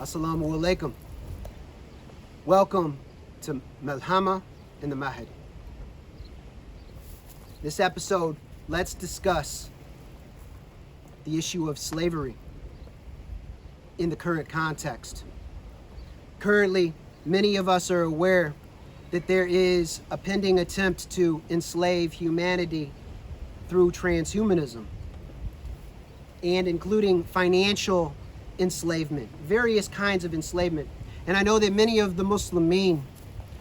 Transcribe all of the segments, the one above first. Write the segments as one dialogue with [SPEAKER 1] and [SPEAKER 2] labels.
[SPEAKER 1] Assalamu alaikum. Welcome to Malhama and the Mahdi. This episode, let's discuss the issue of slavery in the current context. Currently, many of us are aware that there is a pending attempt to enslave humanity through transhumanism, and including financial enslavement, various kinds of enslavement. And I know that many of the Muslimin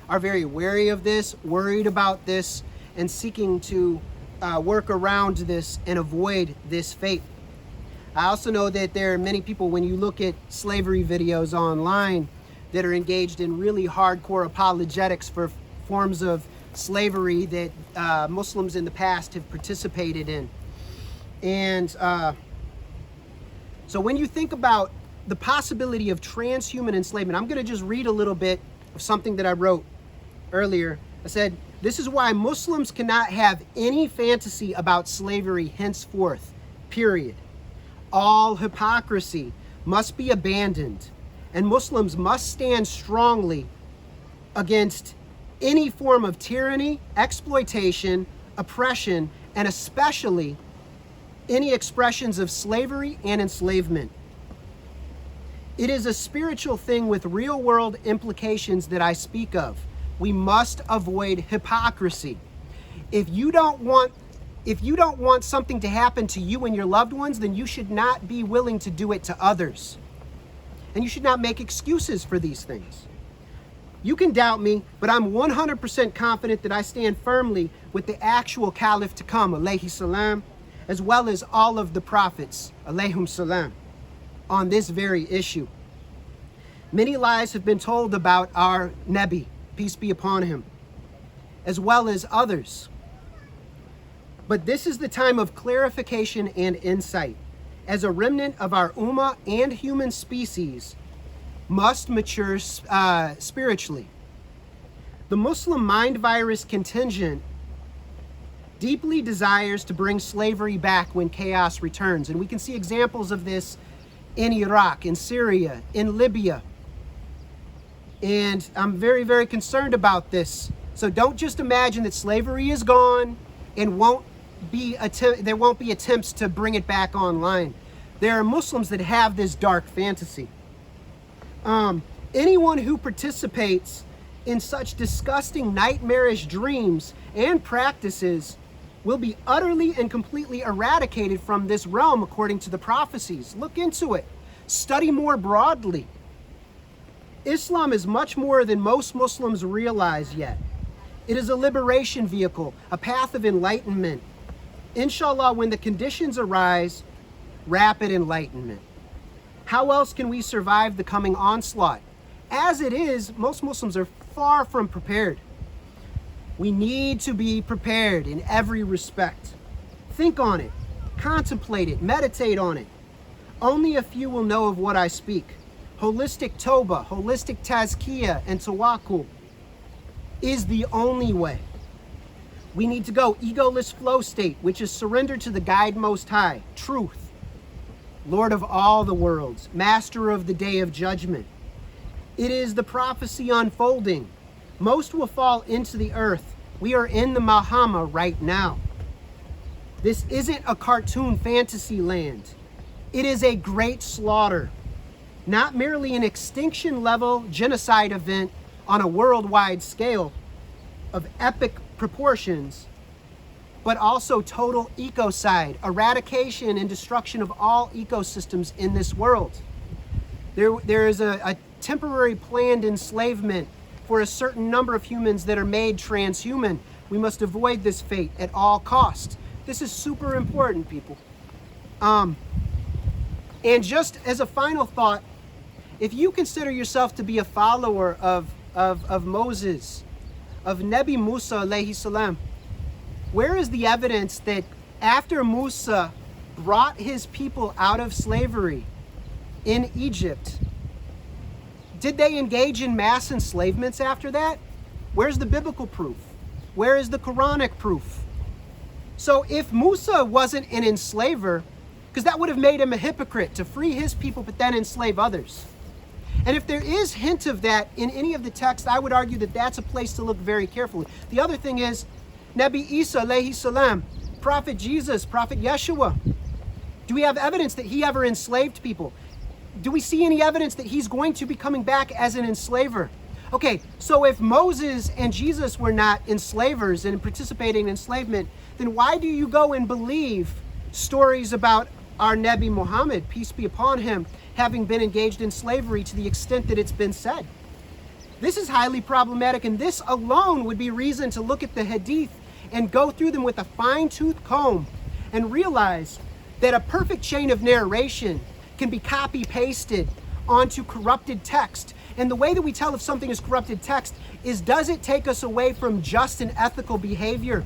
[SPEAKER 1] are very wary of this, worried about this, and seeking to work around this and avoid this fate. I also know that there are many people, when you look at slavery videos online, that are engaged in really hardcore apologetics for forms of slavery that Muslims in the past have participated in. And so when you think about the possibility of transhuman enslavement, I'm going to just read a little bit of something that I wrote earlier. I said, this is why Muslims cannot have any fantasy about slavery henceforth, period. All hypocrisy must be abandoned, and Muslims must stand strongly against any form of tyranny, exploitation, oppression, and especially any expressions of slavery and enslavement. It is a spiritual thing with real-world implications that I speak of. We must avoid hypocrisy. If you don't want something to happen to you and your loved ones, then you should not be willing to do it to others. And you should not make excuses for these things. You can doubt me, but I'm 100% confident that I stand firmly with the actual Caliph to come, alayhi salam, as well as all of the prophets, alayhum salam, on this very issue. Many lies have been told about our Nabi, peace be upon him, as well as others. But this is the time of clarification and insight, as a remnant of our Ummah and human species must mature spiritually. The Muslim mind virus contingent deeply desires to bring slavery back when chaos returns. And we can see examples of this in Iraq, in Syria, in Libya. And I'm very, very concerned about this. So don't just imagine that slavery is gone and there won't be attempts to bring it back online. There are Muslims that have this dark fantasy. Anyone who participates in such disgusting, nightmarish dreams and practices will be utterly and completely eradicated from this realm according to the prophecies. Look into it. Study more broadly. Islam is much more than most Muslims realize yet. It is a liberation vehicle, a path of enlightenment. Inshallah, when the conditions arise, rapid enlightenment. How else can we survive the coming onslaught? As it is, most Muslims are far from prepared. We need to be prepared in every respect. Think on it, contemplate it, meditate on it. Only a few will know of what I speak. Holistic Tawbah, holistic Tazkiyah, and Tawakkul is the only way. We need to go egoless flow state, which is surrender to the guide most high, truth, Lord of all the worlds, master of the day of judgment. It is the prophecy unfolding. Most will fall into the earth. We are in the Malhama right now. This isn't a cartoon fantasy land. It is a great slaughter, not merely an extinction level genocide event on a worldwide scale of epic proportions, but also total ecocide, eradication and destruction of all ecosystems in this world. There is a temporary planned enslavement for a certain number of humans that are made transhuman. We must avoid this fate at all costs. This is super important, people. And just as a final thought, if you consider yourself to be a follower of Moses, of Nabi Musa alayhi salam, where is the evidence that after Musa brought his people out of slavery in Egypt, did they engage in mass enslavements after that? Where's the biblical proof? Where is the Quranic proof? So if Musa wasn't an enslaver, because that would have made him a hypocrite to free his people but then enslave others. And if there is hint of that in any of the text, I would argue that that's a place to look very carefully. The other thing is, Nabi Isa alayhi salam, Prophet Jesus, Prophet Yeshua, do we have evidence that he ever enslaved people? Do we see any evidence that he's going to be coming back as an enslaver? Okay, so if Moses and Jesus were not enslavers and participating in enslavement, then why do you go and believe stories about our Nabi Muhammad, peace be upon him, having been engaged in slavery to the extent that it's been said? This is highly problematic, and this alone would be reason to look at the hadith and go through them with a fine-tooth comb and realize that a perfect chain of narration can be copy-pasted onto corrupted text. And the way that we tell if something is corrupted text is, does it take us away from just and ethical behavior?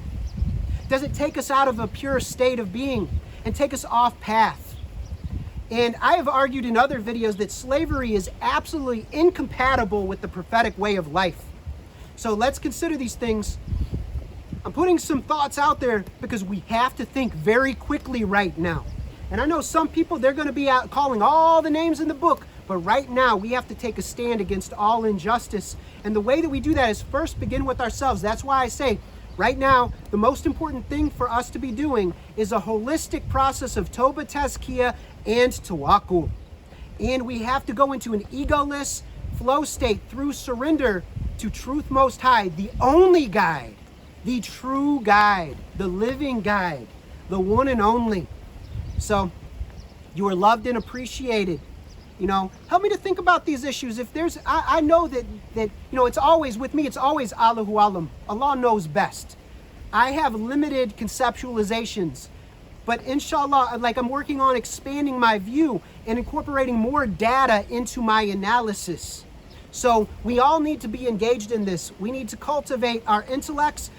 [SPEAKER 1] Does it take us out of a pure state of being and take us off path? And I have argued in other videos that slavery is absolutely incompatible with the prophetic way of life. So let's consider these things. I'm putting some thoughts out there because we have to think very quickly right now. And I know some people, they're going to be out calling all the names in the book, but right now we have to take a stand against all injustice. And the way that we do that is first begin with ourselves. That's why I say right now, the most important thing for us to be doing is a holistic process of Toba Tazkiyah and Tawakkul. And we have to go into an egoless flow state through surrender to Truth Most High, the only guide, the true guide, the living guide, the one and only. So you are loved and appreciated. You know, help me to think about these issues. If there's, I know that you know, it's always, with me, it's always Allahu Alam. Allah knows best. I have limited conceptualizations, but inshallah, like, I'm working on expanding my view and incorporating more data into my analysis. So we all need to be engaged in this. We need to cultivate our intellects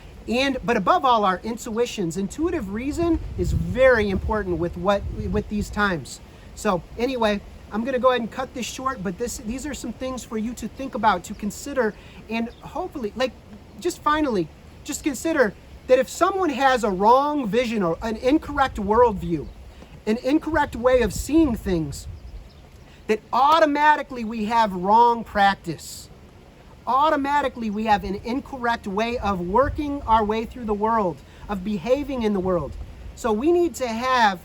[SPEAKER 1] but above all, our intuitions. Intuitive reason is very important with these times. So anyway, I'm going to go ahead and cut this short, but these are some things for you to think about, to consider, and hopefully, like, just finally, just consider that if someone has a wrong vision or an incorrect worldview, an incorrect way of seeing things, that automatically we have wrong practice. Automatically we have an incorrect way of working our way through the world, of behaving in the world. So we need to have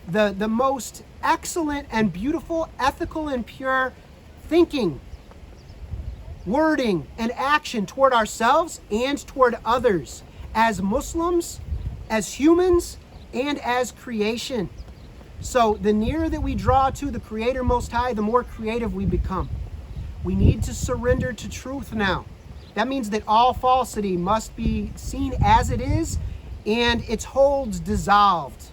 [SPEAKER 1] the most excellent and beautiful, ethical and pure thinking, wording, and action toward ourselves and toward others, as Muslims, as humans, and as creation. So the nearer that we draw to the Creator Most High, the more creative we become. We need to surrender to truth now. That means that all falsity must be seen as it is and its holds dissolved.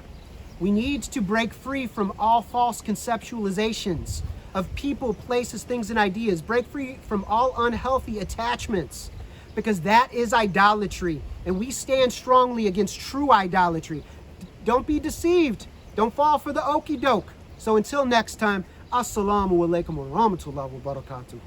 [SPEAKER 1] We need to break free from all false conceptualizations of people, places, things, and ideas. Break free from all unhealthy attachments, because that is idolatry. And we stand strongly against true idolatry. Don't be deceived. Don't fall for the okie doke. So until next time, Assalamu alaikum wa rahmatullahi wa barakatuhu.